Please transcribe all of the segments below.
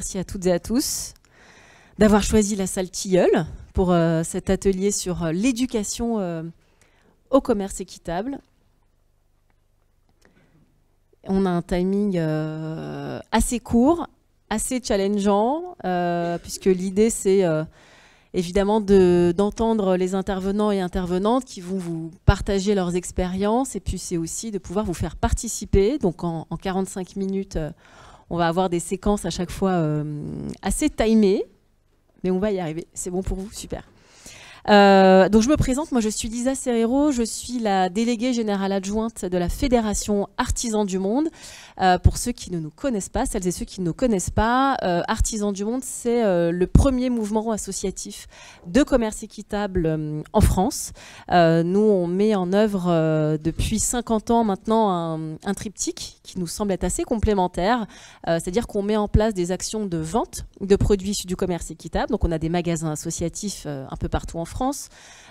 Merci à toutes et à tous d'avoir choisi la salle Tilleul pour cet atelier sur l'éducation au commerce équitable. On a un timing assez court, assez challengeant, puisque l'idée c'est évidemment d'entendre les intervenants et intervenantes qui vont vous partager leurs expériences, et puis c'est aussi de pouvoir vous faire participer. Donc en 45 minutes, on va avoir des séquences à chaque fois assez timées, mais on va y arriver. C'est bon pour vous? Super. Donc je me présente, moi je suis Lisa Serrero, je suis la déléguée générale adjointe de la Fédération Artisans du Monde. Pour ceux qui ne nous connaissent pas, celles et ceux qui ne nous connaissent pas, Artisans du Monde, c'est le premier mouvement associatif de commerce équitable en France. Nous, on met en œuvre depuis 50 ans maintenant un triptyque qui nous semble être assez complémentaire, c'est-à-dire qu'on met en place des actions de vente de produits issus du commerce équitable. Donc on a des magasins associatifs un peu partout en France.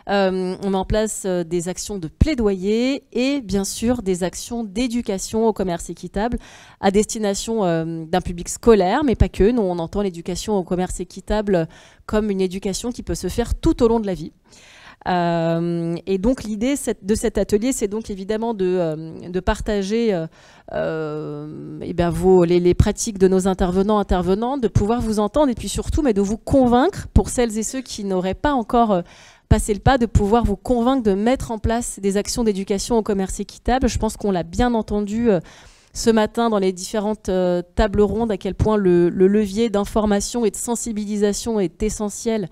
On met en place des actions de plaidoyer et bien sûr des actions d'éducation au commerce équitable à destination d'un public scolaire, mais pas que. Nous, on entend l'éducation au commerce équitable comme une éducation qui peut se faire tout au long de la vie. Et donc l'idée de cet atelier, c'est donc évidemment de partager les pratiques de nos intervenantes, de pouvoir vous entendre et puis surtout de vous convaincre, pour celles et ceux qui n'auraient pas encore passé le pas, de pouvoir vous convaincre de mettre en place des actions d'éducation au commerce équitable. Je pense qu'on l'a bien entendu ce matin dans les différentes tables rondes, à quel point le levier d'information et de sensibilisation est essentiel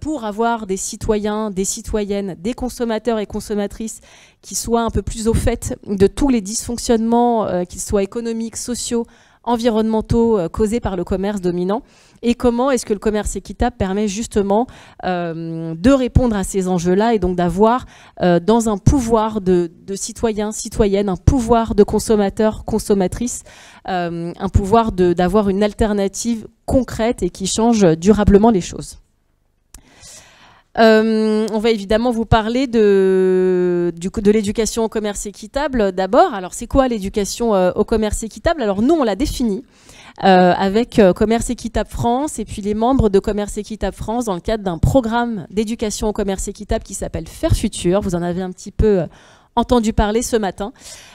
pour avoir des citoyens, des citoyennes, des consommateurs et consommatrices qui soient un peu plus au fait de tous les dysfonctionnements, qu'ils soient économiques, sociaux, environnementaux, causés par le commerce dominant. Et comment est-ce que le commerce équitable permet justement de répondre à ces enjeux-là et donc d'avoir dans un pouvoir de citoyens, citoyennes, un pouvoir de consommateurs, consommatrices, un pouvoir d'avoir une alternative concrète et qui change durablement les choses. On va évidemment vous parler de l'éducation au commerce équitable d'abord. Alors c'est quoi l'éducation au commerce équitable? Alors nous on l'a défini avec Commerce Équitable France et puis les membres de Commerce Équitable France dans le cadre d'un programme d'éducation au commerce équitable qui s'appelle Faire Futur. Vous en avez un petit peu entendu parler ce matin.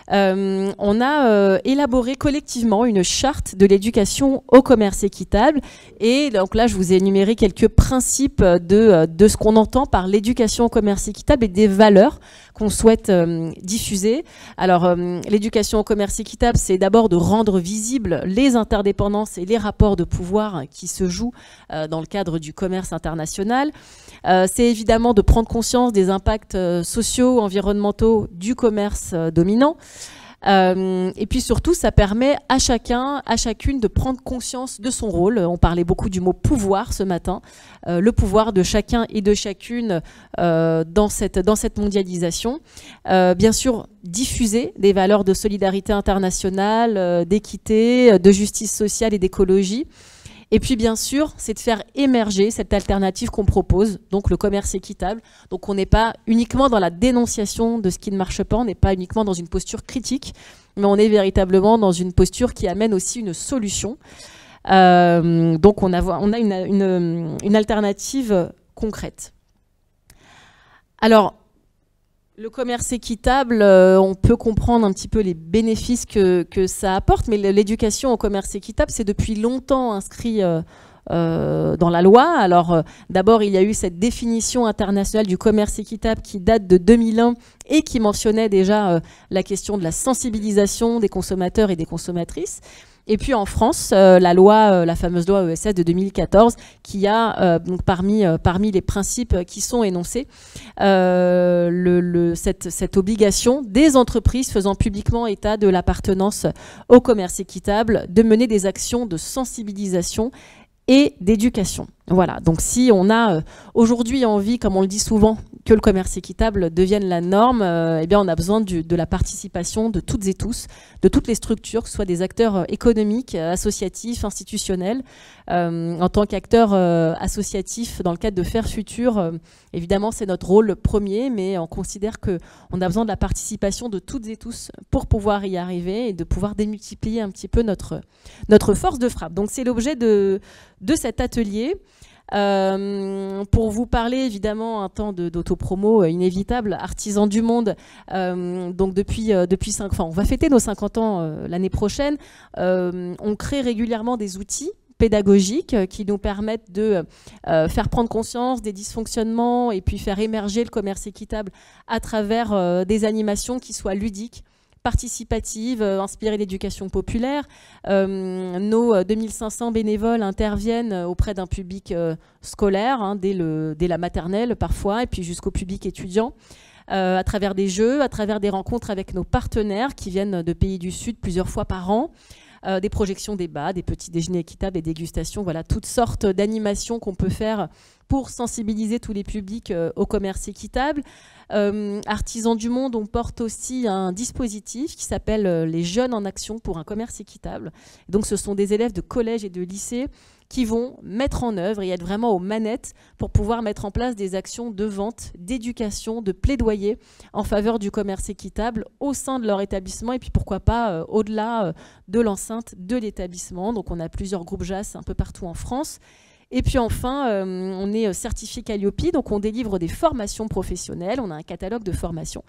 On a élaboré collectivement une charte de l'éducation au commerce équitable. Et donc là, je vous ai énuméré quelques principes de ce qu'on entend par l'éducation au commerce équitable et des valeurs qu'on souhaite diffuser. Alors, l'éducation au commerce équitable, c'est d'abord de rendre visibles les interdépendances et les rapports de pouvoir qui se jouent dans le cadre du commerce international. C'est évidemment de prendre conscience des impacts sociaux, environnementaux du commerce dominant. Et puis surtout, ça permet à chacun, à chacune de prendre conscience de son rôle. On parlait beaucoup du mot pouvoir ce matin. Le pouvoir de chacun et de chacune dans cette mondialisation. Bien sûr, diffuser des valeurs de solidarité internationale, d'équité, de justice sociale et d'écologie. Et puis bien sûr, c'est de faire émerger cette alternative qu'on propose, donc le commerce équitable. Donc on n'est pas uniquement dans la dénonciation de ce qui ne marche pas, on n'est pas uniquement dans une posture critique, mais on est véritablement dans une posture qui amène aussi une solution. Donc on a une alternative concrète. Alors, le commerce équitable, on peut comprendre un petit peu les bénéfices que ça apporte, mais l'éducation au commerce équitable, c'est depuis longtemps inscrit dans la loi. Alors, d'abord, il y a eu cette définition internationale du commerce équitable qui date de 2001 et qui mentionnait déjà la question de la sensibilisation des consommateurs et des consommatrices. Et puis en France, la fameuse loi ESS de 2014, qui a donc parmi les principes qui sont énoncés, cette obligation des entreprises faisant publiquement état de l'appartenance au commerce équitable de mener des actions de sensibilisation et d'éducation. Voilà, donc si on a aujourd'hui envie, comme on le dit souvent, que le commerce équitable devienne la norme, eh bien on a besoin de la participation de toutes et tous, de toutes les structures, que ce soit des acteurs économiques, associatifs, institutionnels. En tant qu'acteur associatif, dans le cadre de Faire Futur, évidemment c'est notre rôle premier, mais on considère qu'on a besoin de la participation de toutes et tous pour pouvoir y arriver et de pouvoir démultiplier un petit peu notre force de frappe. Donc c'est l'objet de cet atelier. Pour vous parler évidemment un temps d'autopromo inévitable, Artisans du Monde, donc depuis 5 ans, on va fêter nos 50 ans l'année prochaine, on crée régulièrement des outils pédagogiques qui nous permettent de faire prendre conscience des dysfonctionnements et puis faire émerger le commerce équitable à travers des animations qui soient ludiques, participative, inspirée d'éducation populaire. Nos 2500 bénévoles interviennent auprès d'un public scolaire, dès la maternelle parfois, et puis jusqu'au public étudiant, à travers des jeux, à travers des rencontres avec nos partenaires qui viennent de pays du Sud plusieurs fois par an, des projections débats, des petits déjeuners équitables, des dégustations, voilà, toutes sortes d'animations qu'on peut faire pour sensibiliser tous les publics au commerce équitable. Artisans du Monde, on porte aussi un dispositif qui s'appelle les Jeunes en Action pour un commerce équitable. Donc ce sont des élèves de collège et de lycée qui vont mettre en œuvre et être vraiment aux manettes pour pouvoir mettre en place des actions de vente, d'éducation, de plaidoyer en faveur du commerce équitable au sein de leur établissement et puis pourquoi pas au-delà de l'enceinte de l'établissement. Donc on a plusieurs groupes JAS un peu partout en France. Et puis enfin, on est certifié Calliope, donc on délivre des formations professionnelles. On a un catalogue de formations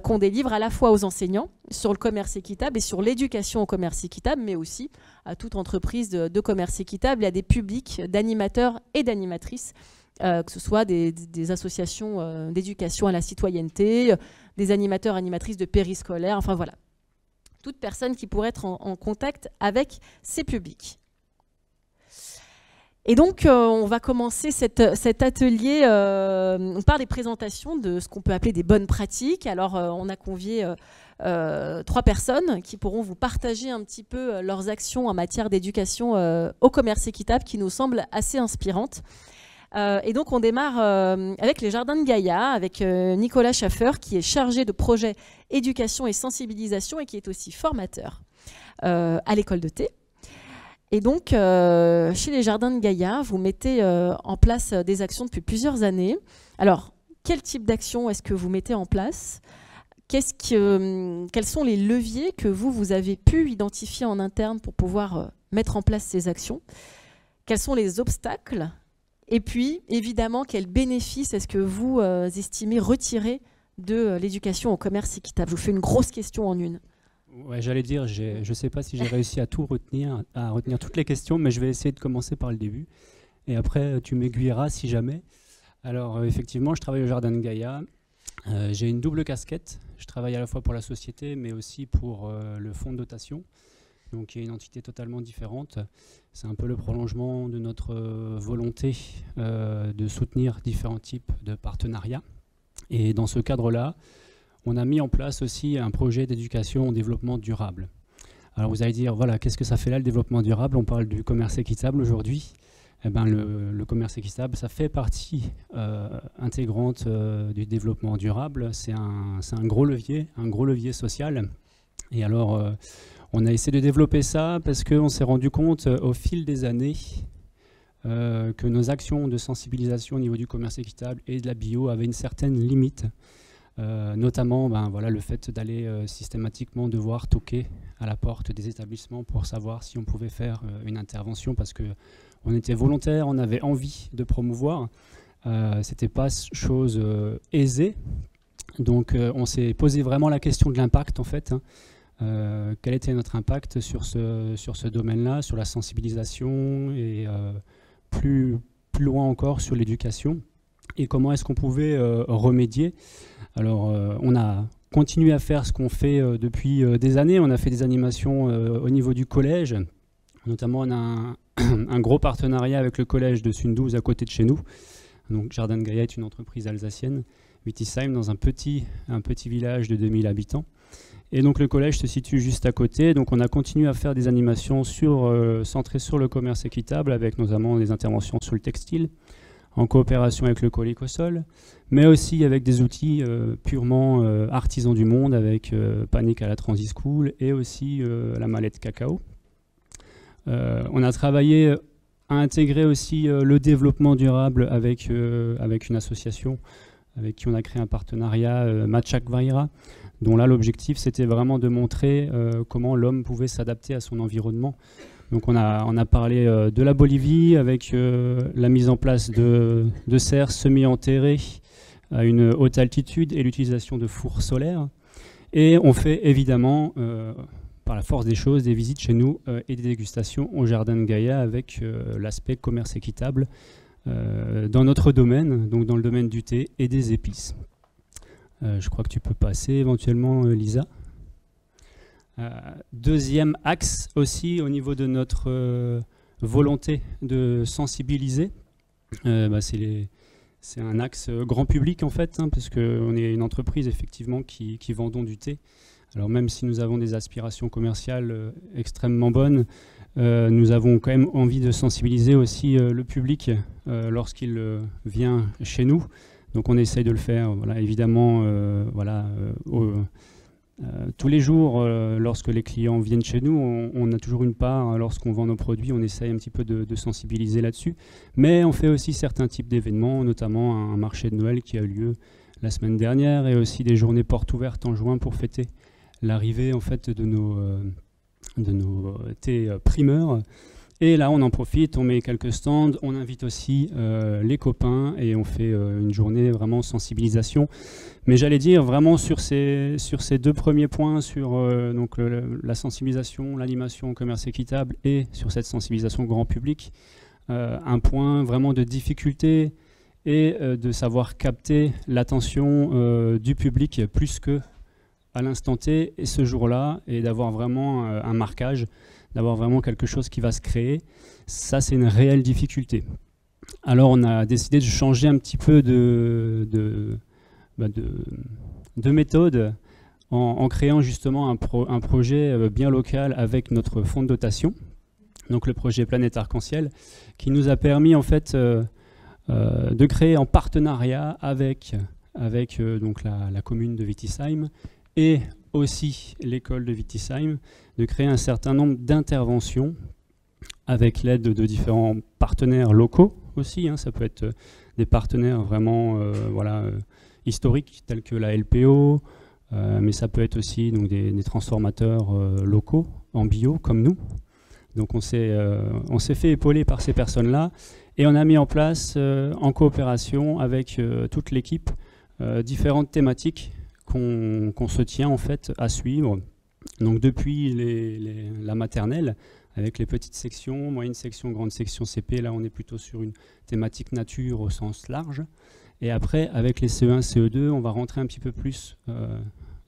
qu'on délivre à la fois aux enseignants sur le commerce équitable et sur l'éducation au commerce équitable, mais aussi à toute entreprise de commerce équitable et à des publics d'animateurs et d'animatrices, que ce soit des associations d'éducation à la citoyenneté, des animateurs, animatrices de périscolaire, enfin voilà. Toute personne qui pourrait être en contact avec ces publics. Et donc, on va commencer cet atelier par des présentations de ce qu'on peut appeler des bonnes pratiques. Alors, on a convié 3 personnes qui pourront vous partager un petit peu leurs actions en matière d'éducation au commerce équitable qui nous semblent assez inspirantes. Et donc, on démarre avec les Jardins de Gaïa, avec Nicolas Schaffer, qui est chargé de projet éducation et sensibilisation et qui est aussi formateur à l'école de thé. Et donc, chez les Jardins de Gaïa, vous mettez en place des actions depuis plusieurs années. Alors, quel type d'action est-ce que vous mettez en place ? Quels sont les leviers que vous avez pu identifier en interne pour pouvoir mettre en place ces actions ? Quels sont les obstacles ? Et puis, évidemment, quels bénéfices est-ce que vous estimez retirer de l'éducation au commerce équitable ? Je vous fais une grosse question en une. Ouais, j'allais dire, je ne sais pas si j'ai réussi à retenir toutes les questions, mais je vais essayer de commencer par le début. Et après, tu m'aiguilleras si jamais. Alors, effectivement, je travaille au Jardin de Gaïa. J'ai une double casquette. Je travaille à la fois pour la société, mais aussi pour le fonds de dotation, donc qui est une entité totalement différente. C'est un peu le prolongement de notre volonté de soutenir différents types de partenariats. Et dans ce cadre-là, on a mis en place aussi un projet d'éducation au développement durable. Alors vous allez dire, voilà, qu'est-ce que ça fait là le développement durable ? On parle du commerce équitable aujourd'hui. Eh ben, le commerce équitable, ça fait partie intégrante du développement durable. C'est un gros levier social. Et alors, on a essayé de développer ça parce qu'on s'est rendu compte au fil des années que nos actions de sensibilisation au niveau du commerce équitable et de la bio avaient une certaine limite. Notamment voilà, le fait d'aller systématiquement devoir toquer à la porte des établissements pour savoir si on pouvait faire une intervention parce qu'on était volontaire, on avait envie de promouvoir. C'était pas chose aisée. Donc on s'est posé vraiment la question de l'impact en fait. Quel était notre impact sur ce domaine-là, sur la sensibilisation et plus loin encore sur l'éducation et comment est-ce qu'on pouvait remédier. Alors, on a continué à faire ce qu'on fait depuis des années. On a fait des animations au niveau du collège. Notamment, on a un gros partenariat avec le collège de Sundouze à côté de chez nous. Donc, Jardin de Gaïa est une entreprise alsacienne, Wittisheim, dans un petit village de 2000 habitants. Et donc le collège se situe juste à côté, donc on a continué à faire des animations centrées sur le commerce équitable, avec notamment des interventions sur le textile, en coopération avec le Colic au sol, mais aussi avec des outils purement artisans du monde, avec Panic à la Transit School et aussi la mallette cacao. On a travaillé à intégrer aussi le développement durable avec une association avec qui on a créé un partenariat, Machak Vaira, dont là l'objectif c'était vraiment de montrer comment l'homme pouvait s'adapter à son environnement. Donc on a parlé de la Bolivie avec la mise en place de serres semi-enterrées à une haute altitude et l'utilisation de fours solaires. Et on fait évidemment, par la force des choses, des visites chez nous et des dégustations au Jardin de Gaïa avec l'aspect commerce équitable dans notre domaine, donc dans le domaine du thé et des épices. Je crois que tu peux passer éventuellement, Lisa. Deuxième axe aussi au niveau de notre volonté de sensibiliser, c'est un axe grand public en fait, hein, parce qu'on est une entreprise effectivement qui vendons du thé. Alors même si nous avons des aspirations commerciales extrêmement bonnes, nous avons quand même envie de sensibiliser aussi le public lorsqu'il vient chez nous. Donc on essaye de le faire, voilà, évidemment, tous les jours, lorsque les clients viennent chez nous, on a toujours une part, lorsqu'on vend nos produits, on essaye un petit peu de sensibiliser là-dessus. Mais on fait aussi certains types d'événements, notamment un marché de Noël qui a eu lieu la semaine dernière et aussi des journées portes ouvertes en juin pour fêter l'arrivée en fait de nos thés primeurs. Et là, on en profite, on met quelques stands, on invite aussi les copains et on fait une journée vraiment sensibilisation. Mais j'allais dire vraiment sur ces deux premiers points, sur donc la sensibilisation, l'animation au commerce équitable et sur cette sensibilisation grand public, un point vraiment de difficulté et de savoir capter l'attention du public plus que à l'instant T et ce jour-là, et d'avoir vraiment un marquage, d'avoir vraiment quelque chose qui va se créer. Ça, c'est une réelle difficulté. Alors, on a décidé de changer un petit peu de méthode en créant justement un projet bien local avec notre fonds de dotation, donc le projet Planète Arc-en-Ciel, qui nous a permis en fait de créer en partenariat avec donc la commune de Wittisheim et aussi l'école de Wittisheim, de créer un certain nombre d'interventions avec l'aide de différents partenaires locaux aussi, hein, ça peut être des partenaires vraiment historiques tels que la LPO, mais ça peut être aussi donc, des transformateurs locaux en bio comme nous. Donc on s'est fait épauler par ces personnes-là et on a mis en place en coopération avec toute l'équipe différentes thématiques qu'on se tient en fait à suivre. Donc depuis la maternelle, avec les petites sections, moyenne section, grande section CP, là on est plutôt sur une thématique nature au sens large. Et après, avec les CE1, CE2, on va rentrer un petit peu plus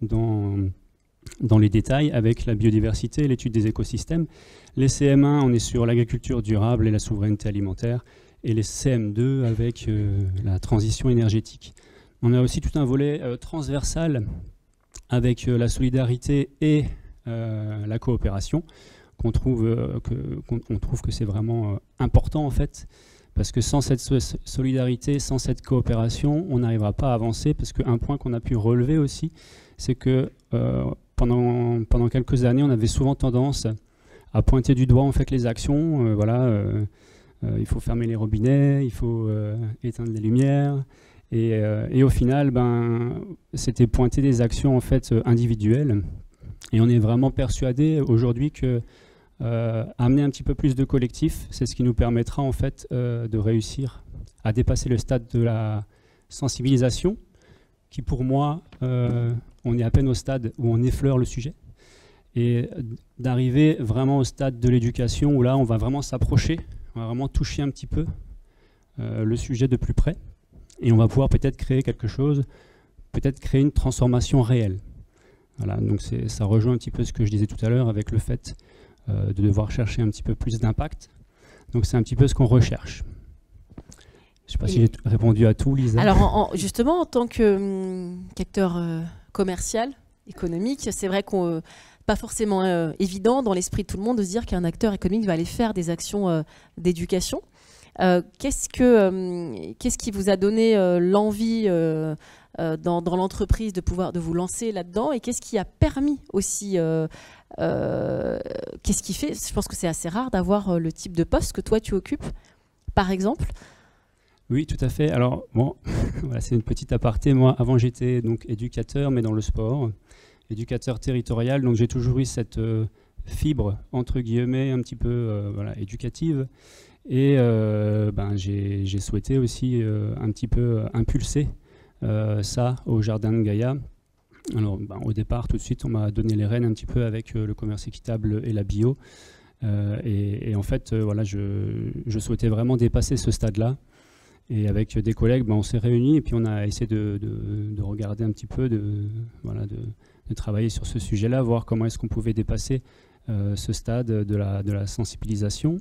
dans les détails avec la biodiversité et l'étude des écosystèmes. Les CM1, on est sur l'agriculture durable et la souveraineté alimentaire. Et les CM2 avec la transition énergétique. On a aussi tout un volet transversal avec la solidarité et la coopération qu'on trouve que c'est vraiment important en fait, parce que sans cette solidarité, sans cette coopération, on n'arrivera pas à avancer, parce qu'un point qu'on a pu relever aussi, c'est que pendant quelques années, on avait souvent tendance à pointer du doigt en fait les actions, il faut fermer les robinets, il faut éteindre les lumières. Et au final, c'était pointer des actions en fait individuelles. Et on est vraiment persuadé aujourd'hui que amener un petit peu plus de collectif, c'est ce qui nous permettra en fait de réussir à dépasser le stade de la sensibilisation, qui pour moi, on est à peine au stade où on effleure le sujet, et d'arriver vraiment au stade de l'éducation où là, on va vraiment s'approcher, on va vraiment toucher un petit peu le sujet de plus près. Et on va pouvoir peut-être créer quelque chose, peut-être créer une transformation réelle. Voilà, donc ça rejoint un petit peu ce que je disais tout à l'heure avec le fait de devoir chercher un petit peu plus d'impact. Donc c'est un petit peu ce qu'on recherche. Je ne sais pas si j'ai répondu à tout, Lisa. Alors justement, en tant qu'acteur commercial, économique. C'est vrai qu'on pas forcément évident dans l'esprit de tout le monde de se dire qu'un acteur économique va aller faire des actions d'éducation. Qu'est-ce qui vous a donné l'envie dans l'entreprise de vous lancer là-dedans, et qu'est-ce qui a permis aussi qu'est-ce qui fait, je pense que c'est assez rare d'avoir le type de poste que toi tu occupes, par exemple. Oui, tout à fait. Alors, bon, voilà, c'est une petite aparté. Moi, avant, j'étais donc éducateur, mais dans le sport, éducateur territorial. Donc, j'ai toujours eu cette fibre, entre guillemets, un petit peu voilà, éducative. Et j'ai souhaité aussi un petit peu impulser ça au Jardin de Gaïa. Alors, au départ, tout de suite, on m'a donné les rênes un petit peu avec le commerce équitable et la bio. Et en fait, voilà, je souhaitais vraiment dépasser ce stade-là. Et avec des collègues, on s'est réunis et puis on a essayé de regarder un petit peu, de travailler sur ce sujet-là, voir comment est-ce qu'on pouvait dépasser ce stade de la sensibilisation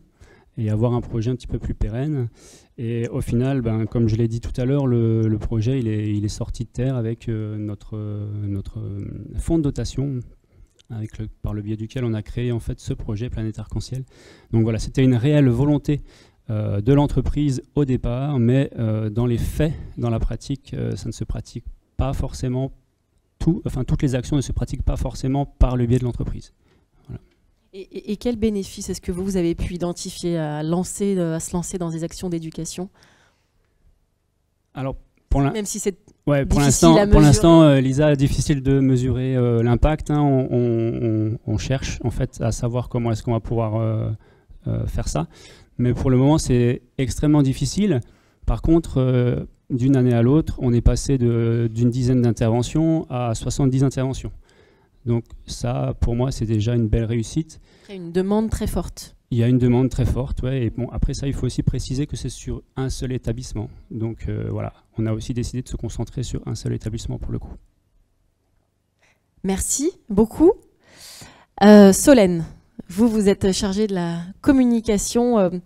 et avoir un projet un petit peu plus pérenne. Et au final, comme je l'ai dit tout à l'heure, le projet il est sorti de terre avec notre fonds de dotation, par le biais duquel on a créé en fait ce projet Planète Arc-en-Ciel. Donc voilà, c'était une réelle volonté de l'entreprise au départ, mais dans les faits, dans la pratique, ça ne se pratique pas forcément toutes les actions ne se pratiquent pas forcément par le biais de l'entreprise. Voilà. Et quel bénéfice est-ce que vous avez pu identifier à se lancer dans des actions d'éducation? Alors, même si c'est pour l'instant, Lisa, difficile de mesurer l'impact. Hein. On cherche en fait à savoir comment est-ce qu'on va pouvoir faire ça. Mais pour le moment, c'est extrêmement difficile. Par contre, d'une année à l'autre, on est passé d'une dizaine d'interventions à 70 interventions. Donc ça, pour moi, c'est déjà une belle réussite. Il y a une demande très forte. Il y a une demande très forte, ouais. Et bon, après ça, il faut aussi préciser que c'est sur un seul établissement. Donc voilà, on a aussi décidé de se concentrer sur un seul établissement pour le coup. Merci beaucoup. Solène, vous êtes chargée de la communication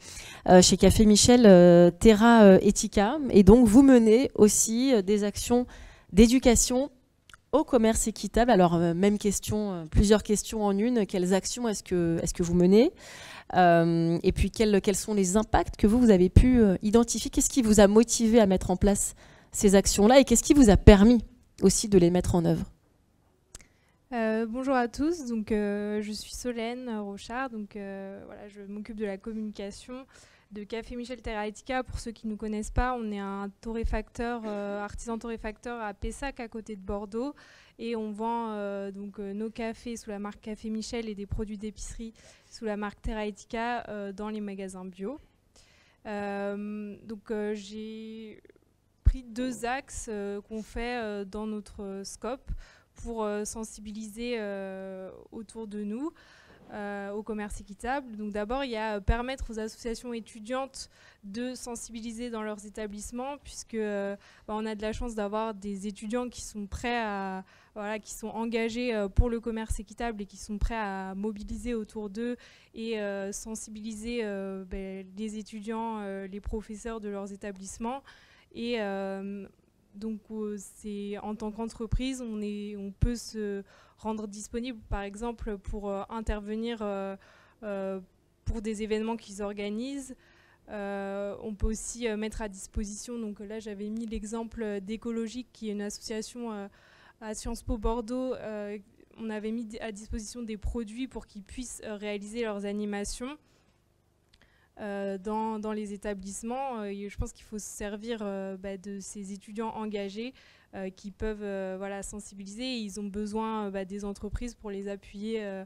chez Café Michel Terra Etica, et donc vous menez aussi des actions d'éducation au commerce équitable. Alors même question, plusieurs questions en une. Quelles actions est-ce que vous menez, et puis quels sont les impacts que vous avez pu identifier? Qu'est-ce qui vous a motivé à mettre en place ces actions-là, et qu'est-ce qui vous a permis aussi de les mettre en œuvre? Bonjour à tous, donc je suis Solène Rochard, donc voilà, je m'occupe de la communication de Café Michel Terra Etica. Pour ceux qui ne nous connaissent pas, on est un torréfacteur, artisan torréfacteur à Pessac, à côté de Bordeaux, et on vend nos cafés sous la marque Café Michel et des produits d'épicerie sous la marque Terra Etica dans les magasins bio. J'ai pris deux axes qu'on fait dans notre scope pour sensibiliser autour de nous au commerce équitable. Donc d'abord, il y a permettre aux associations étudiantes de sensibiliser dans leurs établissements, puisque on a de la chance d'avoir des étudiants qui sont prêts qui sont engagés pour le commerce équitable et qui sont prêts à mobiliser autour d'eux et sensibiliser les étudiants, les professeurs de leurs établissements. Et donc, en tant qu'entreprise, on peut se rendre disponible, par exemple, pour intervenir pour des événements qu'ils organisent. On peut aussi mettre à disposition, donc là j'avais mis l'exemple d'Écologique, qui est une association à Sciences Po Bordeaux. On avait mis à disposition des produits pour qu'ils puissent réaliser leurs animations dans les établissements. Je pense qu'il faut se servir de ces étudiants engagés qui peuvent sensibiliser. Et ils ont besoin des entreprises pour les appuyer,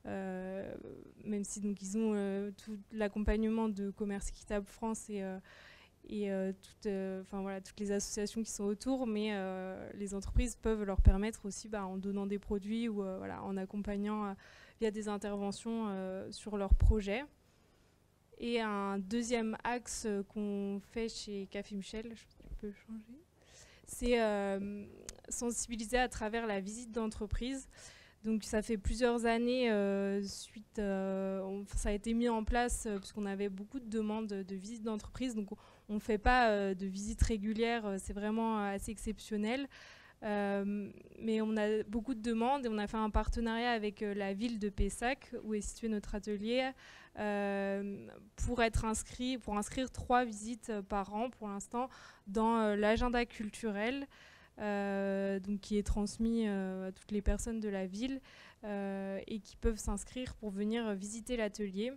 même si donc, ils ont tout l'accompagnement de Commerce Équitable France et toutes les associations qui sont autour, mais les entreprises peuvent leur permettre aussi, en donnant des produits ou en accompagnant via des interventions sur leurs projets. Et un deuxième axe qu'on fait chez Café Michel, je peux changer, c'est sensibiliser à travers la visite d'entreprise. Donc ça fait plusieurs années, ça a été mis en place puisqu'on avait beaucoup de demandes de visites d'entreprise. Donc on ne fait pas de visites régulières, c'est vraiment assez exceptionnel. Mais on a beaucoup de demandes et on a fait un partenariat avec la ville de Pessac, où est situé notre atelier, pour inscrire 3 visites par an pour l'instant dans l'agenda culturel, donc qui est transmis à toutes les personnes de la ville et qui peuvent s'inscrire pour venir visiter l'atelier.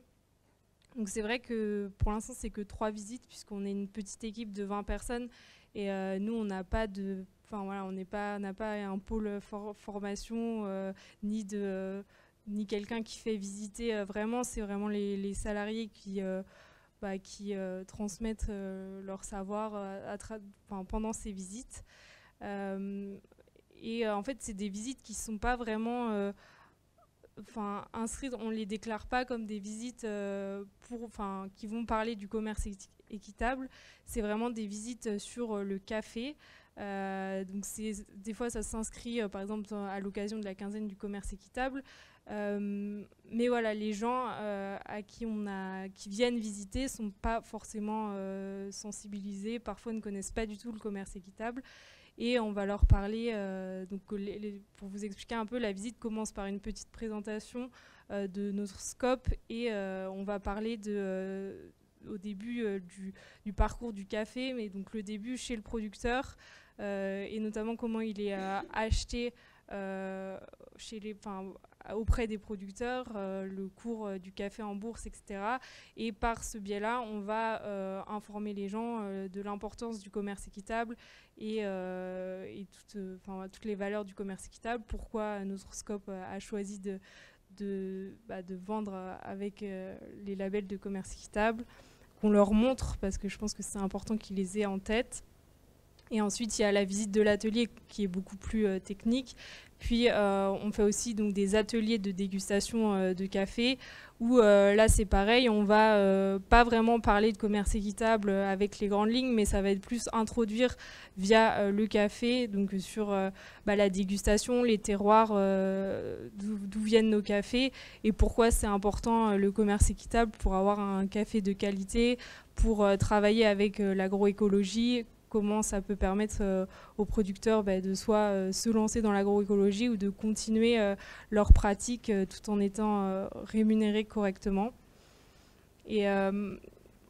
Donc c'est vrai que pour l'instant c'est que 3 visites puisqu'on est une petite équipe de 20 personnes et nous on n'a pas de... Enfin voilà, on n'a pas un pôle formation ni quelqu'un qui fait visiter. Vraiment, c'est vraiment les salariés qui transmettent leur savoir pendant ces visites. Et en fait, c'est des visites qui ne sont pas vraiment inscrites. On ne les déclare pas comme des visites qui vont parler du commerce équitable. C'est vraiment des visites sur le café. Donc des fois ça s'inscrit par exemple à l'occasion de la quinzaine du commerce équitable, mais voilà, les gens qui viennent visiter sont pas forcément sensibilisés, parfois ne connaissent pas du tout le commerce équitable et on va leur parler pour vous expliquer un peu. La visite commence par une petite présentation de notre scope et on va parler au début du parcours du café, mais donc le début chez le producteur et notamment comment il est acheté auprès des producteurs, le cours du café en bourse, etc. Et par ce biais-là, on va informer les gens de l'importance du commerce équitable et toutes les valeurs du commerce équitable, pourquoi notre scope a choisi de vendre avec les labels de commerce équitable, qu'on leur montre, parce que je pense que c'est important qu'ils les aient en tête. Et ensuite, il y a la visite de l'atelier qui est beaucoup plus technique. Puis, on fait aussi donc, des ateliers de dégustation de café où là, c'est pareil, on va pas vraiment parler de commerce équitable avec les grandes lignes, mais ça va être plus introduire via le café, donc sur la dégustation, les terroirs, d'où viennent nos cafés et pourquoi c'est important le commerce équitable pour avoir un café de qualité, pour travailler avec l'agroécologie, comment ça peut permettre aux producteurs de soit se lancer dans l'agroécologie ou de continuer leur pratique tout en étant rémunérés correctement. Et on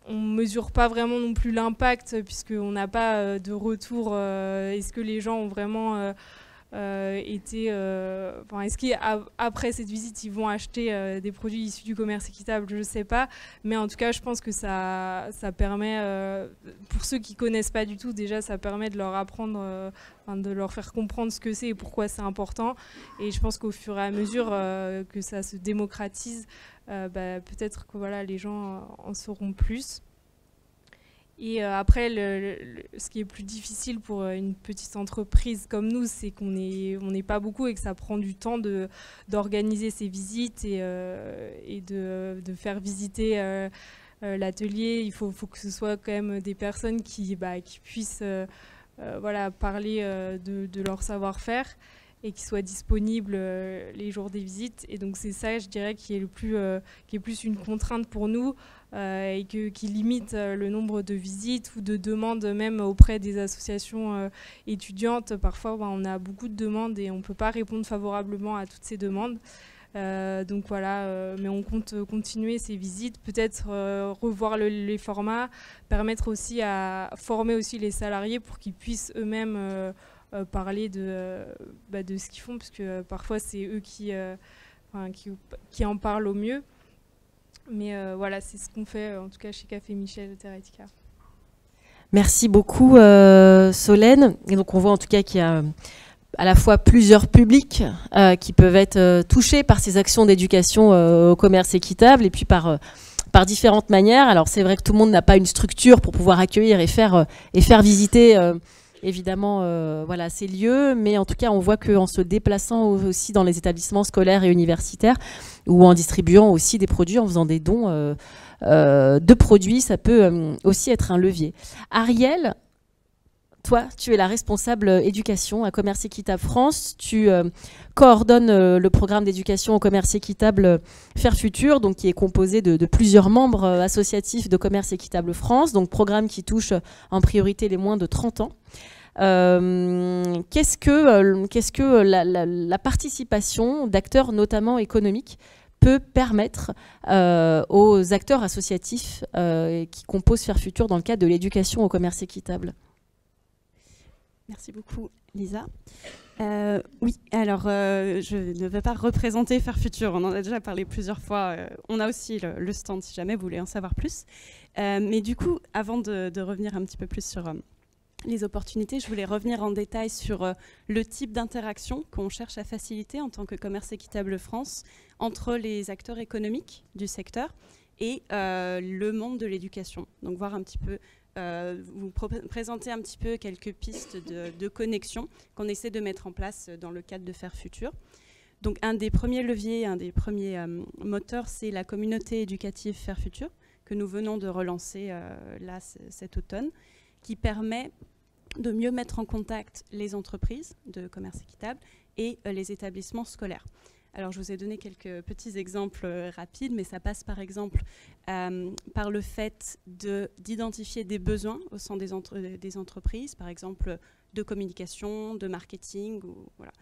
ne mesure pas vraiment non plus l'impact puisqu'on n'a pas de retour. Est-ce que les gens ont vraiment est-ce qu'après cette visite, ils vont acheter des produits issus du commerce équitable? Je ne sais pas. Mais en tout cas, je pense que ça permet, pour ceux qui ne connaissent pas du tout, déjà, ça permet de leur apprendre, de leur faire comprendre ce que c'est et pourquoi c'est important. Et je pense qu'au fur et à mesure que ça se démocratise, peut-être que voilà, les gens en sauront plus. Et après, ce qui est plus difficile pour une petite entreprise comme nous, c'est qu'on n'est pas beaucoup et que ça prend du temps d'organiser ces visites et de faire visiter l'atelier. Il faut que ce soit quand même des personnes qui puissent parler de leur savoir-faire et qui soient disponibles les jours des visites. Et donc c'est ça, je dirais, qui est plus une contrainte pour nous. Et qui limite le nombre de visites ou de demandes même auprès des associations étudiantes. Parfois, on a beaucoup de demandes et on ne peut pas répondre favorablement à toutes ces demandes. Donc voilà, mais on compte continuer ces visites, peut-être revoir les formats, permettre aussi à former aussi les salariés pour qu'ils puissent eux-mêmes parler de ce qu'ils font, parce que parfois c'est eux qui en parlent au mieux. Mais voilà, c'est ce qu'on fait, en tout cas chez Café Michel Terretica. Merci beaucoup, Solène. Et donc, on voit en tout cas qu'il y a à la fois plusieurs publics qui peuvent être touchés par ces actions d'éducation au commerce équitable et puis par différentes manières. Alors, c'est vrai que tout le monde n'a pas une structure pour pouvoir accueillir et faire visiter évidemment ces lieux, mais en tout cas on voit qu'en se déplaçant aussi dans les établissements scolaires et universitaires ou en distribuant aussi des produits, en faisant des dons de produits, ça peut aussi être un levier. Ariel, toi, tu es la responsable éducation à Commerce Équitable France. Tu coordonnes le programme d'éducation au commerce équitable Faire Futur, donc qui est composé de plusieurs membres associatifs de Commerce Équitable France, donc programme qui touche en priorité les moins de 30 ans. Qu'est-ce que la participation d'acteurs, notamment économiques, peut permettre aux acteurs associatifs qui composent Faire Futur dans le cadre de l'éducation au commerce équitable? Merci beaucoup, Lisa. Oui, alors je ne vais pas représenter Faire Futur, on en a déjà parlé plusieurs fois. On a aussi le stand si jamais vous voulez en savoir plus. Mais du coup, avant de revenir un petit peu plus sur les opportunités, je voulais revenir en détail sur le type d'interaction qu'on cherche à faciliter en tant que Commerce Équitable France entre les acteurs économiques du secteur et le monde de l'éducation. Donc voir un petit peu, vous présenter un petit peu quelques pistes de connexion qu'on essaie de mettre en place dans le cadre de Faire Futur. Donc un des premiers leviers, un des premiers moteurs, c'est la communauté éducative Faire Futur que nous venons de relancer là cet automne, qui permet de mieux mettre en contact les entreprises de commerce équitable et les établissements scolaires. Alors, je vous ai donné quelques petits exemples rapides, mais ça passe par exemple par le fait d'identifier des besoins au sein des entreprises, par exemple de communication, de marketing, ou, voilà,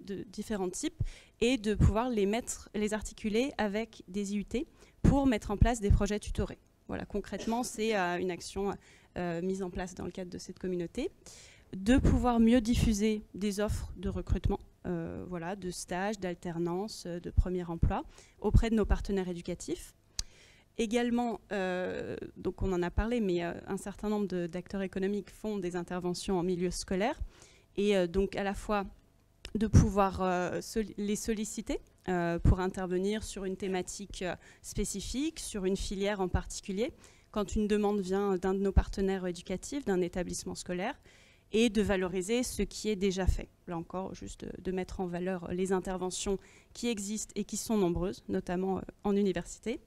de différents types, et de pouvoir les articuler avec des IUT pour mettre en place des projets tutorés. Voilà, concrètement, c'est une action mise en place dans le cadre de cette communauté, de pouvoir mieux diffuser des offres de recrutement, voilà, de stages, d'alternance, de premier emploi auprès de nos partenaires éducatifs. Également, donc on en a parlé, mais un certain nombre d'acteurs économiques font des interventions en milieu scolaire, et donc à la fois de pouvoir les solliciter pour intervenir sur une thématique spécifique, sur une filière en particulier, quand une demande vient d'un de nos partenaires éducatifs, d'un établissement scolaire, et de valoriser ce qui est déjà fait. Là encore, juste de mettre en valeur les interventions qui existent et qui sont nombreuses, notamment en université.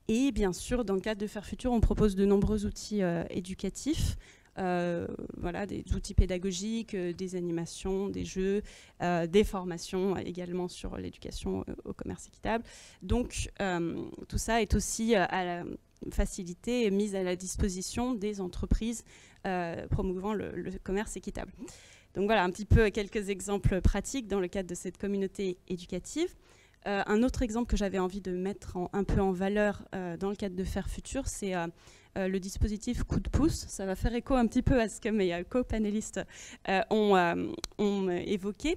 Et bien sûr, dans le cadre de Faire Futur, on propose de nombreux outils éducatifs, voilà, des outils pédagogiques, des animations, des jeux, des formations également sur l'éducation au commerce équitable. Donc, tout ça est aussi facilité et mise à la disposition des entreprises promouvant le commerce équitable. Donc voilà, un petit peu quelques exemples pratiques dans le cadre de cette communauté éducative. Un autre exemple que j'avais envie de mettre un peu en valeur dans le cadre de Faire Futur, c'est le dispositif Coup de pouce. Ça va faire écho un petit peu à ce que mes co-panélistes ont évoqué.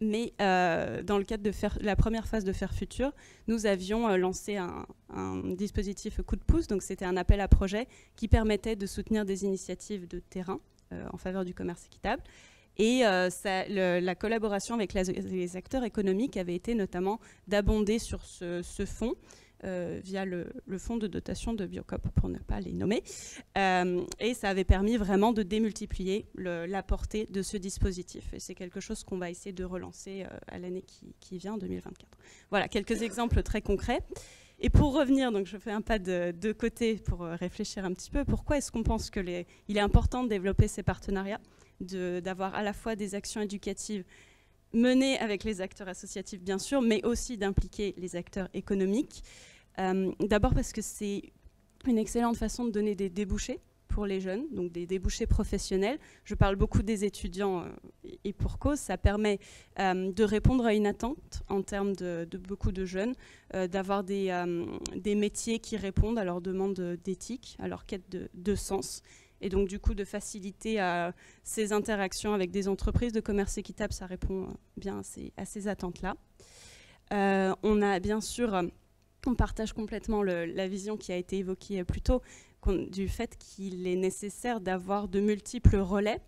Mais dans le cadre de la première phase de Faire Futur, nous avions lancé un dispositif Coup de pouce. Donc c'était un appel à projet qui permettait de soutenir des initiatives de terrain en faveur du commerce équitable. Et la collaboration avec les acteurs économiques avait été notamment d'abonder sur ce fonds via le fonds de dotation de Biocop, pour ne pas les nommer. Et ça avait permis vraiment de démultiplier la portée de ce dispositif. Et c'est quelque chose qu'on va essayer de relancer à l'année qui vient, 2024. Voilà, quelques exemples très concrets. Et pour revenir, donc je fais un pas de côté pour réfléchir un petit peu, pourquoi est-ce qu'on pense qu'il est important de développer ces partenariats, d'avoir à la fois des actions éducatives menées avec les acteurs associatifs, bien sûr, mais aussi d'impliquer les acteurs économiques. D'abord parce que c'est une excellente façon de donner des débouchés pour les jeunes, donc des débouchés professionnels. Je parle beaucoup des étudiants et pour cause, ça permet de répondre à une attente en termes de beaucoup de jeunes, d'avoir des métiers qui répondent à leurs demandes d'éthique, à leur quête de sens. Et donc, du coup, de faciliter ces interactions avec des entreprises de commerce équitable, ça répond bien à ces attentes-là. On a bien sûr, on partage complètement la vision qui a été évoquée plus tôt, du fait qu'il est nécessaire d'avoir de multiples relais,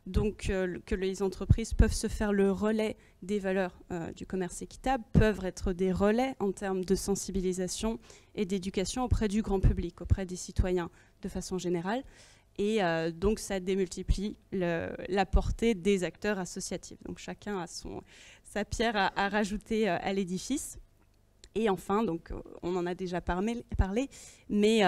donc que les entreprises peuvent se faire le relais des valeurs du commerce équitable, peuvent être des relais en termes de sensibilisation et d'éducation auprès du grand public, auprès des citoyens de façon générale. Et donc, ça démultiplie la portée des acteurs associatifs. Donc, chacun a sa pierre à rajouter à l'édifice. Et enfin, donc, on en a déjà parlé, mais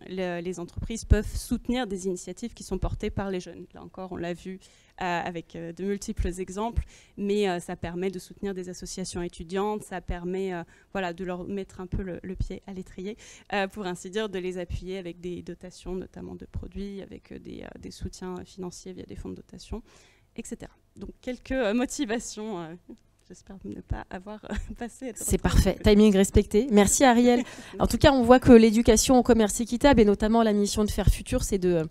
les entreprises peuvent soutenir des initiatives qui sont portées par les jeunes. Là encore, on l'a vu avec de multiples exemples, mais ça permet de soutenir des associations étudiantes, ça permet voilà, de leur mettre un peu le pied à l'étrier, pour ainsi dire, de les appuyer avec des dotations, notamment de produits, avec des soutiens financiers via des fonds de dotation, etc. Donc quelques motivations. J'espère ne pas avoir passé. C'est parfait, timing respecté. Merci Ariel. En tout cas, on voit que l'éducation au commerce équitable, et notamment la mission de Faire Futur, c'est de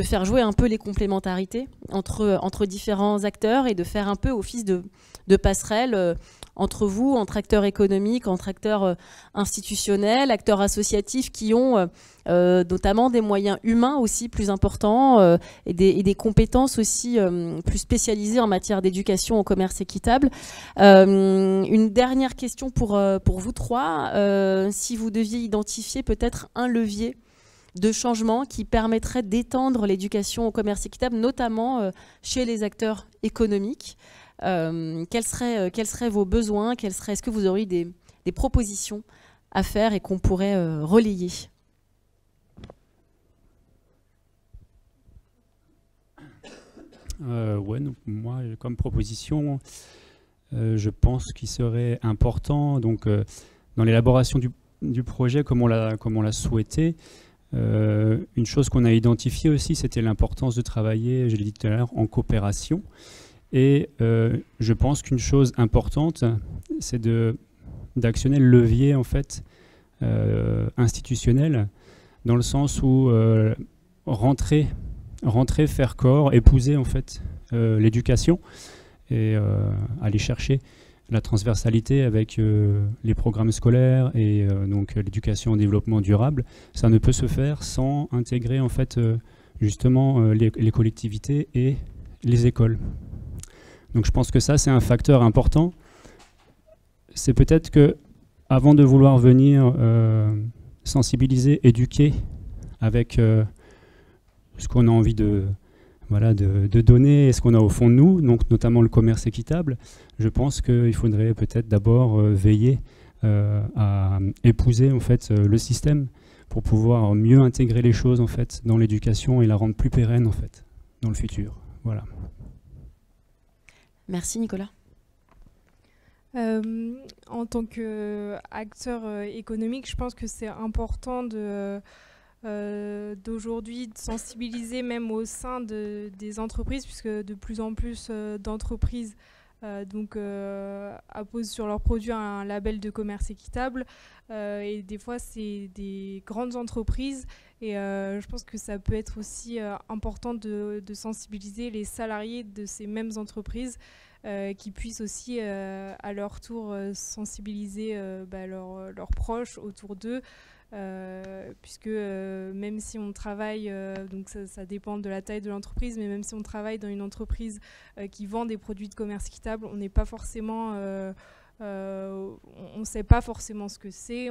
faire jouer un peu les complémentarités entre différents acteurs et de faire un peu office de passerelle entre vous, entre acteurs économiques, entre acteurs institutionnels, acteurs associatifs qui ont notamment des moyens humains aussi plus importants et des compétences aussi plus spécialisées en matière d'éducation au commerce équitable. Une dernière question pour vous trois. Si vous deviez identifier peut-être un levier de changement qui permettrait d'étendre l'éducation au commerce équitable, notamment chez les acteurs économiques, quels seraient vos besoins, est-ce que vous auriez des propositions à faire et qu'on pourrait relayer? Ouais, donc, moi, comme proposition, je pense qu'il serait important, donc, dans l'élaboration du projet, comme on l'a souhaité, une chose qu'on a identifiée aussi, c'était l'importance de travailler, je l'ai dit tout à l'heure, en coopération. Et je pense qu'une chose importante, c'est d'actionner le levier en fait, institutionnel, dans le sens où rentrer, faire corps, épouser en fait, l'éducation et aller chercher la transversalité avec les programmes scolaires et donc l'éducation au développement durable. Ça ne peut se faire sans intégrer en fait, justement les collectivités et les écoles. Donc je pense que ça, c'est un facteur important. C'est peut-être que, avant de vouloir venir sensibiliser, éduquer avec ce qu'on a envie de donner et ce qu'on a au fond de nous, donc notamment le commerce équitable, je pense qu'il faudrait peut-être d'abord veiller à épouser en fait, le système pour pouvoir mieux intégrer les choses en fait, dans l'éducation et la rendre plus pérenne en fait, dans le futur. Voilà. Merci Nicolas. En tant qu'acteur économique, je pense que c'est important d'aujourd'hui de sensibiliser même au sein des entreprises, puisque de plus en plus d'entreprises apposent sur leurs produits un label de commerce équitable, et des fois c'est des grandes entreprises, et je pense que ça peut être aussi important de sensibiliser les salariés de ces mêmes entreprises, qui puissent aussi à leur tour sensibiliser leurs proches autour d'eux, puisque même si on travaille, donc ça dépend de la taille de l'entreprise, mais même si on travaille dans une entreprise qui vend des produits de commerce équitable, on n'est pas forcément, on ne sait pas forcément ce que c'est,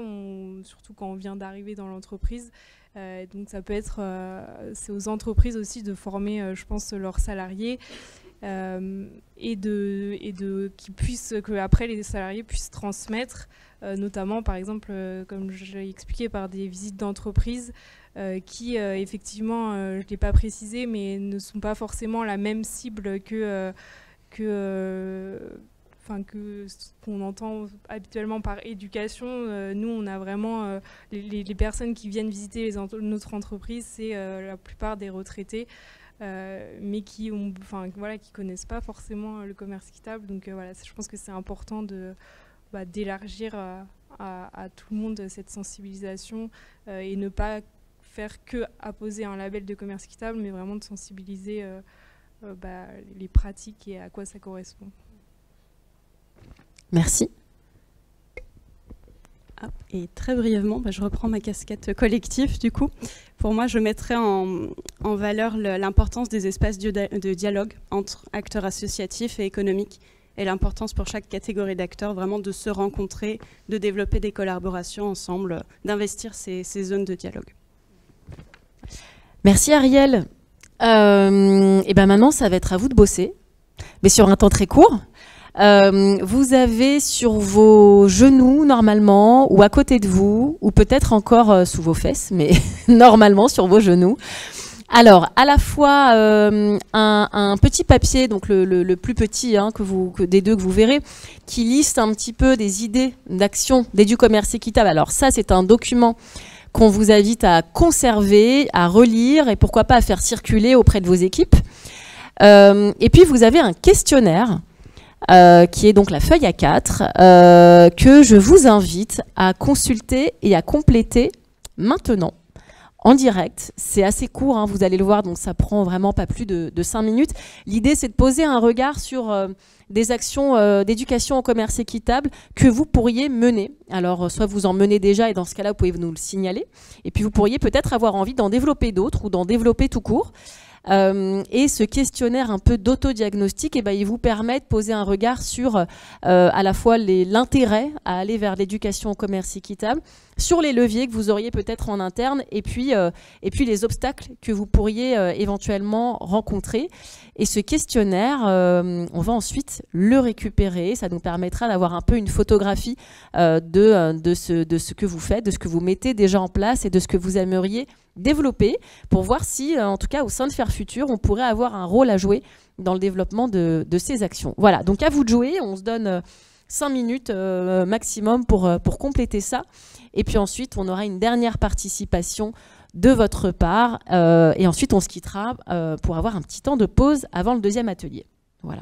surtout quand on vient d'arriver dans l'entreprise. Donc ça peut être, c'est aux entreprises aussi de former, je pense, leurs salariés. Et que après les salariés puissent transmettre, notamment par exemple, comme je l'ai expliqué, par des visites d'entreprise qui effectivement, je ne l'ai pas précisé, mais ne sont pas forcément la même cible que ce qu'on entend habituellement par éducation. Nous, on a vraiment les personnes qui viennent visiter notre entreprise, c'est la plupart des retraités, mais qui connaissent pas forcément le commerce équitable. Donc voilà, je pense que c'est important d'élargir à tout le monde cette sensibilisation, et ne pas faire que apposer un label de commerce équitable, mais vraiment de sensibiliser les pratiques et à quoi ça correspond. Merci. Et très brièvement, je reprends ma casquette collective du coup. Pour moi, je mettrais en valeur l'importance des espaces de dialogue entre acteurs associatifs et économiques, et l'importance pour chaque catégorie d'acteurs vraiment de se rencontrer, de développer des collaborations ensemble, d'investir ces zones de dialogue. Merci Ariel. Et maintenant, ça va être à vous de bosser, mais sur un temps très court. Vous avez sur vos genoux, normalement, ou à côté de vous, ou peut-être encore sous vos fesses, mais normalement sur vos genoux. Alors, à la fois un petit papier, donc le plus petit des deux que vous verrez, qui liste un petit peu des idées d'action d'EduCommerce équitable. Alors ça, c'est un document qu'on vous invite à conserver, à relire et pourquoi pas à faire circuler auprès de vos équipes. Et puis, vous avez un questionnaire qui est donc la feuille A4 que je vous invite à consulter et à compléter maintenant. En direct, c'est assez court, hein, vous allez le voir, donc ça prend vraiment pas plus de 5 minutes. L'idée, c'est de poser un regard sur des actions d'éducation au commerce équitable que vous pourriez mener. Alors, soit vous en menez déjà, et dans ce cas-là, vous pouvez nous le signaler. Et puis, vous pourriez peut-être avoir envie d'en développer d'autres ou d'en développer tout court. Et ce questionnaire un peu d'autodiagnostic, il vous permet de poser un regard sur à la fois l'intérêt à aller vers l'éducation au commerce équitable, sur les leviers que vous auriez peut-être en interne, et puis les obstacles que vous pourriez éventuellement rencontrer. Et ce questionnaire, on va ensuite le récupérer. Ça nous permettra d'avoir un peu une photographie de ce que vous faites, de ce que vous mettez déjà en place et de ce que vous aimeriez développer pour voir si, en tout cas au sein de Faire Futur, on pourrait avoir un rôle à jouer dans le développement de ces actions. Voilà, donc à vous de jouer. On se donne 5 minutes maximum pour compléter ça. Et puis ensuite, on aura une dernière participation de votre part. Et ensuite, on se quittera pour avoir un petit temps de pause avant le deuxième atelier. Voilà.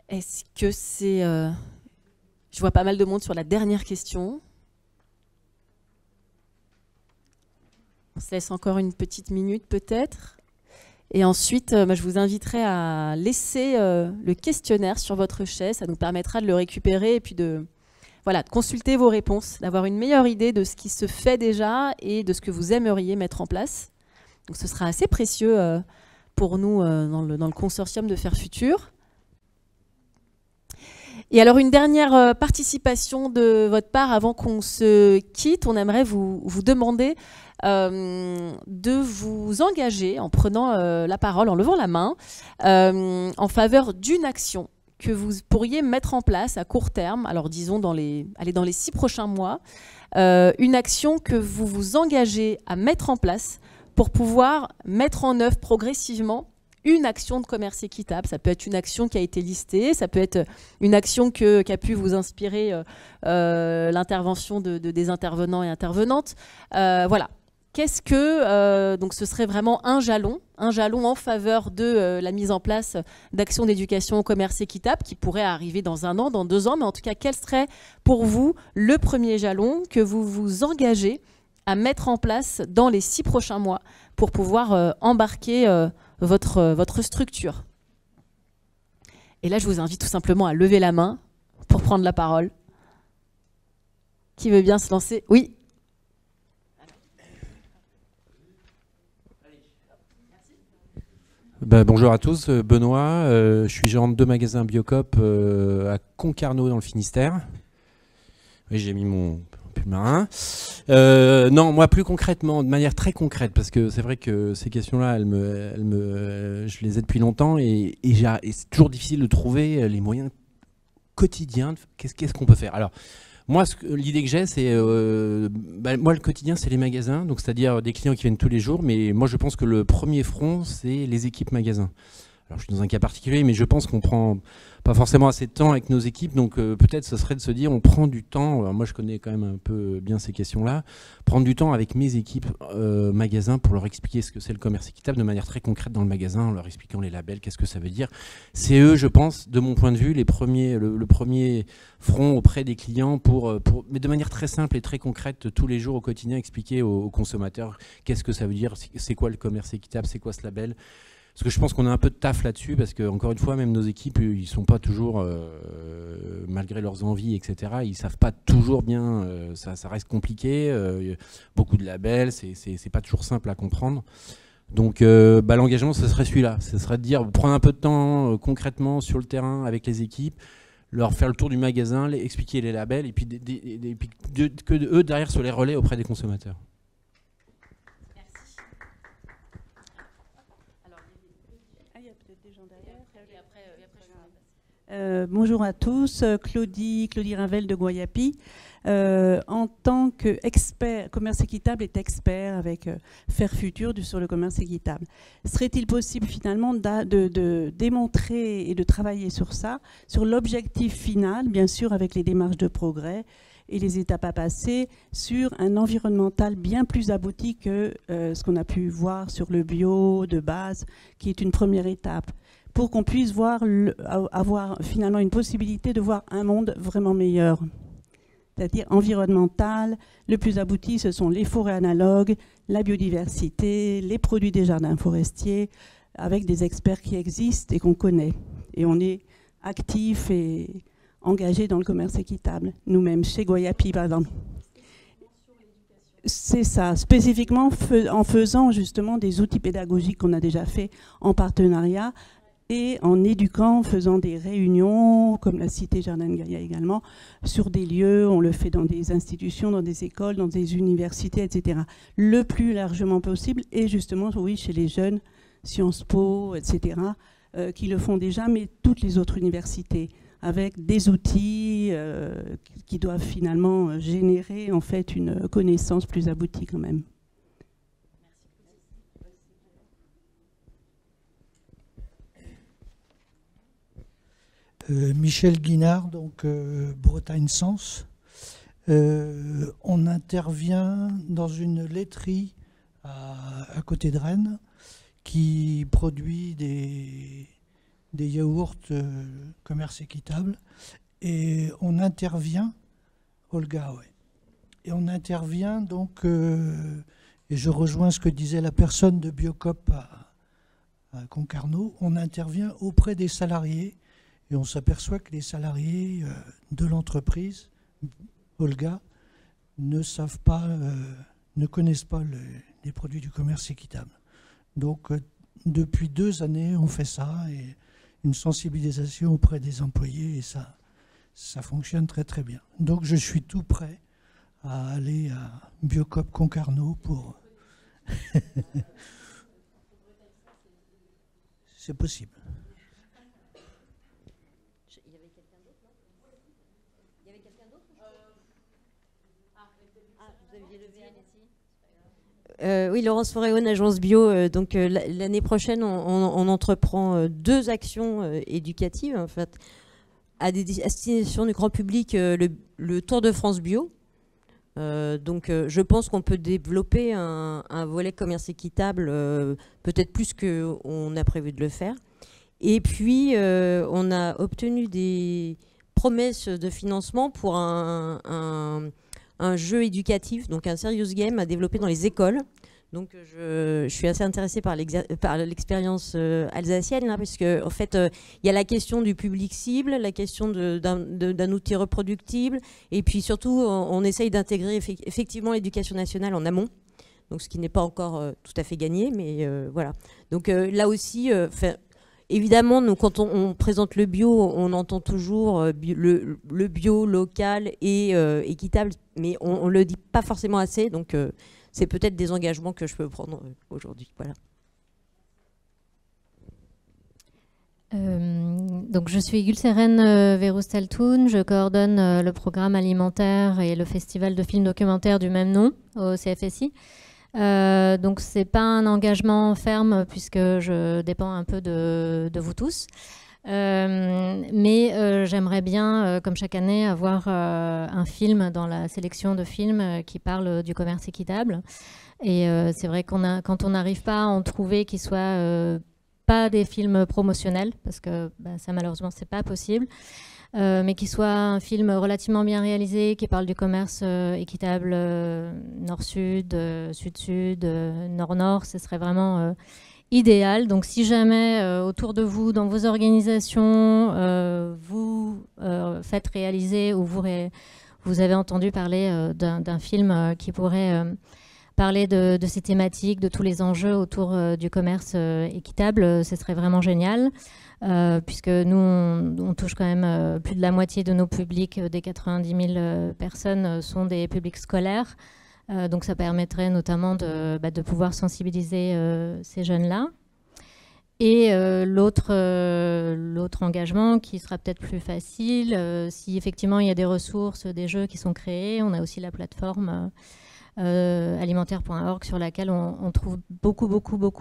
Est-ce que c'est... Je vois pas mal de monde sur la dernière question. On se laisse encore une petite minute peut-être. Et ensuite, je vous inviterai à laisser le questionnaire sur votre chaise. Ça nous permettra de le récupérer et puis de consulter vos réponses, d'avoir une meilleure idée de ce qui se fait déjà et de ce que vous aimeriez mettre en place. Donc ce sera assez précieux pour nous dans le consortium de Faire Futur. Et alors une dernière participation de votre part avant qu'on se quitte, on aimerait vous demander de vous engager en prenant la parole, en levant la main, en faveur d'une action que vous pourriez mettre en place à court terme, alors disons dans les 6 prochains mois, une action que vous vous engagez à mettre en place pour pouvoir mettre en œuvre progressivement une action de commerce équitable. Ça peut être une action qui a été listée, ça peut être une action qui a pu vous inspirer l'intervention des intervenants et intervenantes. Voilà. Qu'est-ce que... donc ce serait vraiment un jalon en faveur de la mise en place d'actions d'éducation au commerce équitable qui pourrait arriver dans 1 an, dans 2 ans, mais en tout cas, quel serait pour vous le premier jalon que vous vous engagez à mettre en place dans les 6 prochains mois pour pouvoir embarquer votre structure. Et là, je vous invite tout simplement à lever la main pour prendre la parole. Qui veut bien se lancer? Oui. Bonjour à tous, Benoît, je suis gérant de 2 magasins Biocop à Concarneau dans le Finistère. Oui, j'ai mis mon pull marin. Non, moi plus concrètement, de manière très concrète, parce que c'est vrai que ces questions-là, je les ai depuis longtemps et c'est toujours difficile de trouver les moyens quotidiens. Qu'est-ce qu'on peut faire? Alors, moi, l'idée que j'ai, c'est... moi, le quotidien, c'est les magasins, donc c'est-à-dire des clients qui viennent tous les jours, mais moi, je pense que le premier front, c'est les équipes magasins. Alors, je suis dans un cas particulier, mais je pense qu'on prend pas forcément assez de temps avec nos équipes, donc peut-être ce serait de se dire, on prend du temps, alors moi je connais quand même un peu bien ces questions-là, prendre du temps avec mes équipes magasins pour leur expliquer ce que c'est le commerce équitable de manière très concrète dans le magasin, en leur expliquant les labels, qu'est-ce que ça veut dire. C'est eux, je pense, de mon point de vue, le premier front auprès des clients mais de manière très simple et très concrète, tous les jours au quotidien, expliquer aux consommateurs qu'est-ce que ça veut dire, c'est quoi le commerce équitable, c'est quoi ce label. Parce que je pense qu'on a un peu de taf là-dessus, parce que encore une fois, même nos équipes, ils ne sont pas toujours, malgré leurs envies, etc., ils ne savent pas toujours bien, ça reste compliqué, beaucoup de labels, c'est pas toujours simple à comprendre. Donc l'engagement, ce serait celui-là, ce serait de dire, prendre un peu de temps concrètement sur le terrain avec les équipes, leur faire le tour du magasin, expliquer les labels, et puis que eux, derrière, soient les relais auprès des consommateurs. Bonjour à tous, Claudie Ravel de Guayapi. En tant qu'expert, commerce équitable est expert avec Faire Futur sur le commerce équitable. Serait-il possible finalement de démontrer et de travailler sur ça, sur l'objectif final, bien sûr avec les démarches de progrès et les étapes à passer, sur un environnemental bien plus abouti que ce qu'on a pu voir sur le bio de base, qui est une première étape, pour qu'on puisse avoir finalement une possibilité de voir un monde vraiment meilleur. C'est-à-dire environnemental, le plus abouti, ce sont les forêts analogues, la biodiversité, les produits des jardins forestiers, avec des experts qui existent et qu'on connaît. Et on est actifs et engagés dans le commerce équitable, nous-mêmes, chez Guayapi par exemple. C'est ça, spécifiquement en faisant justement des outils pédagogiques qu'on a déjà fait en partenariat, et en éduquant, en faisant des réunions, comme la Cité Jardin de Gaïa également, sur des lieux, on le fait dans des institutions, dans des écoles, dans des universités, etc. Le plus largement possible, et justement, oui, chez les jeunes, Sciences Po, etc., qui le font déjà, mais toutes les autres universités, avec des outils qui doivent finalement générer en fait une connaissance plus aboutie quand même. Michel Guinard, donc Bretagne Sens. On intervient dans une laiterie à côté de Rennes qui produit des yaourts commerce équitable. Et on intervient, Olga, ouais. Et on intervient donc, et je rejoins ce que disait la personne de Biocop à Concarneau, on intervient auprès des salariés et on s'aperçoit que les salariés de l'entreprise, Olga, ne savent pas, ne connaissent pas les produits du commerce équitable. Donc depuis 2 années, on fait ça, et une sensibilisation auprès des employés, et ça fonctionne très très bien. Donc je suis tout prêt à aller à Biocop Concarneau pour... C'est possible. Il y avait quelqu'un d'autre, non ? Il y avait quelqu'un d'autre ? Vous aviez levé ici. Oui, Laurence Foréon, agence bio. Donc l'année prochaine, on entreprend 2 actions éducatives, en fait, à destination du grand public, le Tour de France bio. Donc je pense qu'on peut développer un volet commerce équitable, peut-être plus qu'on a prévu de le faire. Et puis on a obtenu des promesses de financement pour un jeu éducatif, donc un serious game à développer dans les écoles. Donc je suis assez intéressée par l'expérience alsacienne, là, parce qu'en fait, il y a la question du public cible, la question d'un outil reproductible, et puis surtout, on essaye d'intégrer effectivement l'éducation nationale en amont, donc ce qui n'est pas encore tout à fait gagné, mais voilà. Donc là aussi, évidemment, nous, quand on présente le bio, on entend toujours le bio local et équitable, mais on ne le dit pas forcément assez, donc c'est peut-être des engagements que je peux prendre aujourd'hui. Voilà. Donc je suis Gülseren Verusteltoun, je coordonne le programme alimentaire et le festival de films documentaires du même nom au CFSI. Donc ce n'est pas un engagement ferme puisque je dépends un peu de vous tous. Mais j'aimerais bien, comme chaque année, avoir un film dans la sélection de films qui parle du commerce équitable. Et c'est vrai quand on n'arrive pas à en trouver qui soient pas des films promotionnels, parce que ça malheureusement c'est pas possible, mais qui soit un film relativement bien réalisé, qui parle du commerce équitable nord-sud, sud-sud, nord-nord, ce serait vraiment idéal. Donc si jamais autour de vous, dans vos organisations, vous faites réaliser ou vous avez entendu parler d'un film qui pourrait parler de ces thématiques, de tous les enjeux autour du commerce équitable, ce serait vraiment génial, puisque nous, on touche quand même plus de la moitié de nos publics, des 90 000 personnes sont des publics scolaires. Donc ça permettrait notamment de pouvoir sensibiliser ces jeunes-là. Et l'autre engagement qui sera peut-être plus facile, si effectivement il y a des ressources, des jeux qui sont créés, on a aussi la plateforme alimentaire.org sur laquelle on trouve beaucoup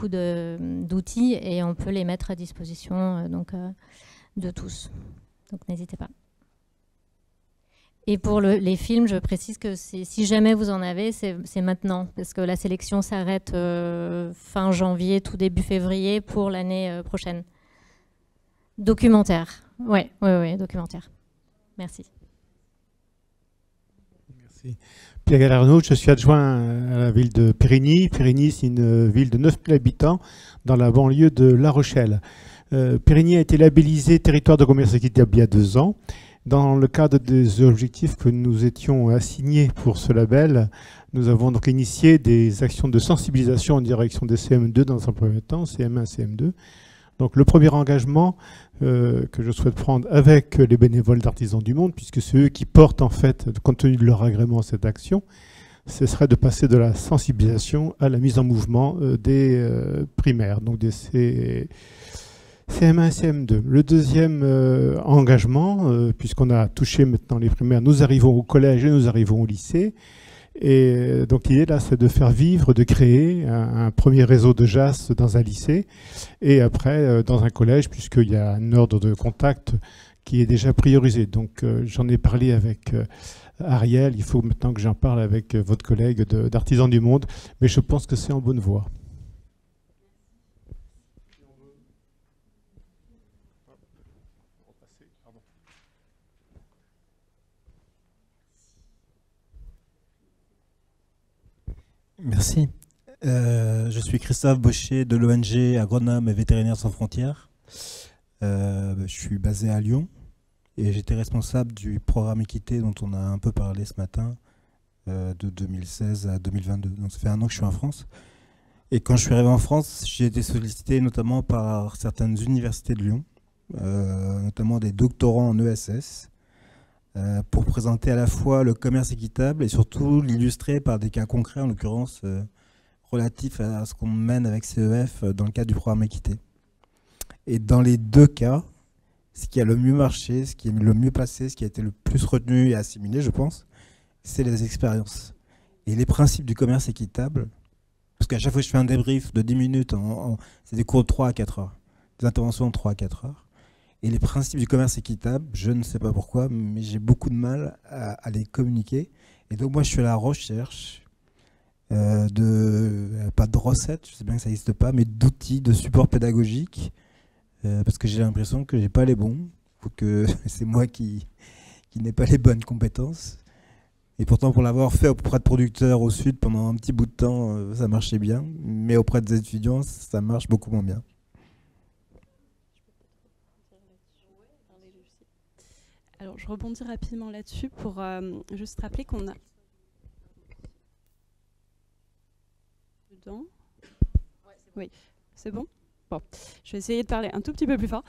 d'outils et on peut les mettre à disposition de tous. Donc n'hésitez pas. Et pour les films, je précise que si jamais vous en avez, c'est maintenant, parce que la sélection s'arrête fin janvier, tout début février pour l'année prochaine. Documentaire. Oui, documentaire. Merci. Merci. Pierre Galarno, je suis adjoint à la ville de Périgny. Périgny, c'est une ville de 9 000 habitants dans la banlieue de La Rochelle. Périgny a été labellisé territoire de commerce équitable il y a 2 ans. Dans le cadre des objectifs que nous étions assignés pour ce label, nous avons donc initié des actions de sensibilisation en direction des CM2 dans un premier temps, CM1, CM2. Donc le premier engagement que je souhaite prendre avec les bénévoles d'Artisans du Monde, puisque c'est eux qui portent en fait, compte tenu de leur agrément, cette action, ce serait de passer de la sensibilisation à la mise en mouvement des primaires, donc des CM1 et CM2. Le deuxième engagement, puisqu'on a touché maintenant les primaires, nous arrivons au collège et nous arrivons au lycée. Et donc l'idée là, c'est de faire vivre, de créer un premier réseau de JAS dans un lycée et après dans un collège, puisqu'il y a un ordre de contact qui est déjà priorisé. Donc j'en ai parlé avec Ariel, il faut maintenant que j'en parle avec votre collègue d'Artisans du Monde, mais je pense que c'est en bonne voie. Merci. Je suis Christophe Baucher de l'ONG Agronomes et Vétérinaires sans frontières. Je suis basé à Lyon et j'étais responsable du programme Équité dont on a un peu parlé ce matin, de 2016 à 2022. Donc ça fait 1 an que je suis en France. Et quand je suis arrivé en France, j'ai été sollicité notamment par certaines universités de Lyon, notamment des doctorants en ESS, pour présenter à la fois le commerce équitable et surtout l'illustrer par des cas concrets, en l'occurrence relatifs à ce qu'on mène avec CEF dans le cadre du programme Équité. Et dans les 2 cas, ce qui a le mieux marché, ce qui est le mieux passé, ce qui a été le plus retenu et assimilé, je pense, c'est les expériences. Et les principes du commerce équitable, parce qu'à chaque fois que je fais un débrief de 10 minutes, c'est des cours de 3 à 4 heures, des interventions de 3 à 4 heures. Et les principes du commerce équitable, je ne sais pas pourquoi, mais j'ai beaucoup de mal à les communiquer. Et donc moi, je suis à la recherche pas de recettes, je sais bien que ça n'existe pas, mais d'outils, de support pédagogique, parce que j'ai l'impression que j'ai pas les bons, ou que c'est moi qui n'ai pas les bonnes compétences. Et pourtant, pour l'avoir fait auprès de producteurs au Sud pendant un petit bout de temps, ça marchait bien, mais auprès des étudiants, ça marche beaucoup moins bien. Alors, je rebondis rapidement là-dessus pour juste rappeler qu'on a... Oui, c'est bon ? Bon, je vais essayer de parler un tout petit peu plus fort.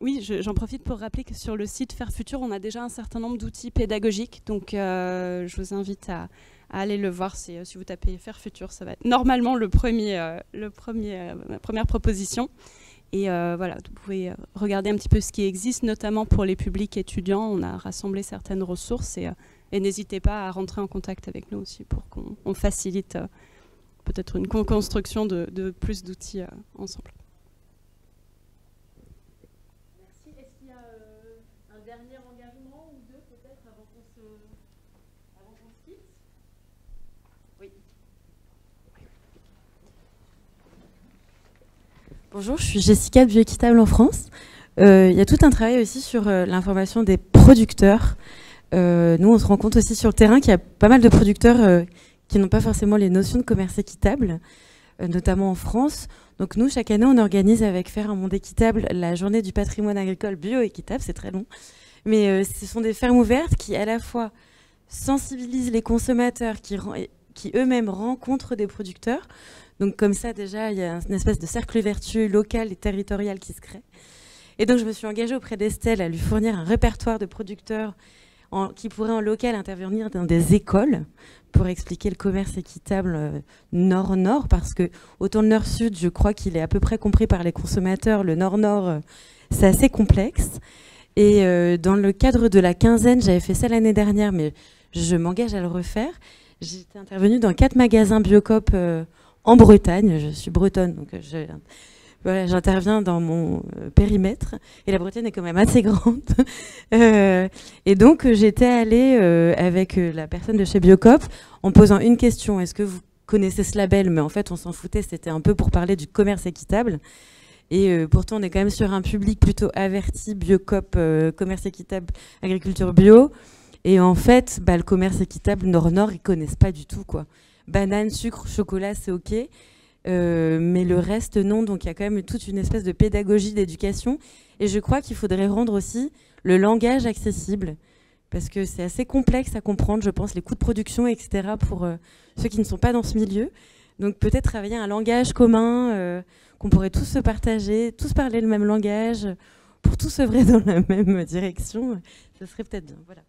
Oui, j'en profite pour rappeler que sur le site Faire Futur, on a déjà un certain nombre d'outils pédagogiques. Donc, je vous invite à aller le voir. Si vous tapez Faire Futur, ça va être normalement la première proposition. Et voilà, vous pouvez regarder un petit peu ce qui existe, notamment pour les publics étudiants. On a rassemblé certaines ressources et n'hésitez pas à rentrer en contact avec nous aussi pour qu'on facilite peut-être une construction de plus d'outils ensemble. Merci. Est-ce qu'il y a un dernier engagement ou 2 peut-être avant qu'on se quitte ? Oui. Bonjour, je suis Jessica de Bioéquitable en France. Il y a tout un travail aussi sur l'information des producteurs. Nous, on se rend compte aussi sur le terrain qu'il y a pas mal de producteurs qui n'ont pas forcément les notions de commerce équitable, notamment en France. Donc nous, chaque année, on organise avec Faire un monde équitable la journée du patrimoine agricole bioéquitable, c'est très long. Mais ce sont des fermes ouvertes qui, à la fois, sensibilisent les consommateurs qui eux-mêmes rencontrent des producteurs. Donc comme ça, déjà, il y a une espèce de cercle vertueux local et territorial qui se crée. Et donc je me suis engagée auprès d'Estelle à lui fournir un répertoire de producteurs qui pourraient en local intervenir dans des écoles pour expliquer le commerce équitable nord-nord, parce que autant le nord-sud, je crois qu'il est à peu près compris par les consommateurs, le nord-nord, c'est assez complexe. Et dans le cadre de la quinzaine, j'avais fait ça l'année dernière, mais je m'engage à le refaire. J'étais intervenue dans 4 magasins Biocoop en Bretagne. Je suis bretonne, donc voilà, j'interviens dans mon périmètre. Et la Bretagne est quand même assez grande. Et donc, j'étais allée avec la personne de chez Biocoop en posant une question. Est-ce que vous connaissez ce label? Mais en fait, on s'en foutait. C'était un peu pour parler du commerce équitable. Et pourtant, on est quand même sur un public plutôt averti, Biocoop, commerce équitable, agriculture bio. Et en fait, le commerce équitable nord-nord, ils connaissent pas du tout, quoi. Banane, sucre, chocolat, c'est OK. Mais le reste, non. Donc, il y a quand même toute une espèce de pédagogie, d'éducation. Et je crois qu'il faudrait rendre aussi le langage accessible. Parce que c'est assez complexe à comprendre, je pense, les coûts de production, etc., pour ceux qui ne sont pas dans ce milieu. Donc, peut-être travailler un langage commun, qu'on pourrait tous se partager, tous parler le même langage, pour tous œuvrer dans la même direction. Ce serait peut-être bien. Voilà.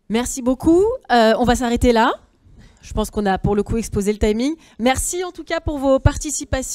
Merci beaucoup. On va s'arrêter là. Je pense qu'on a pour le coup exposé le timing. Merci en tout cas pour vos participations.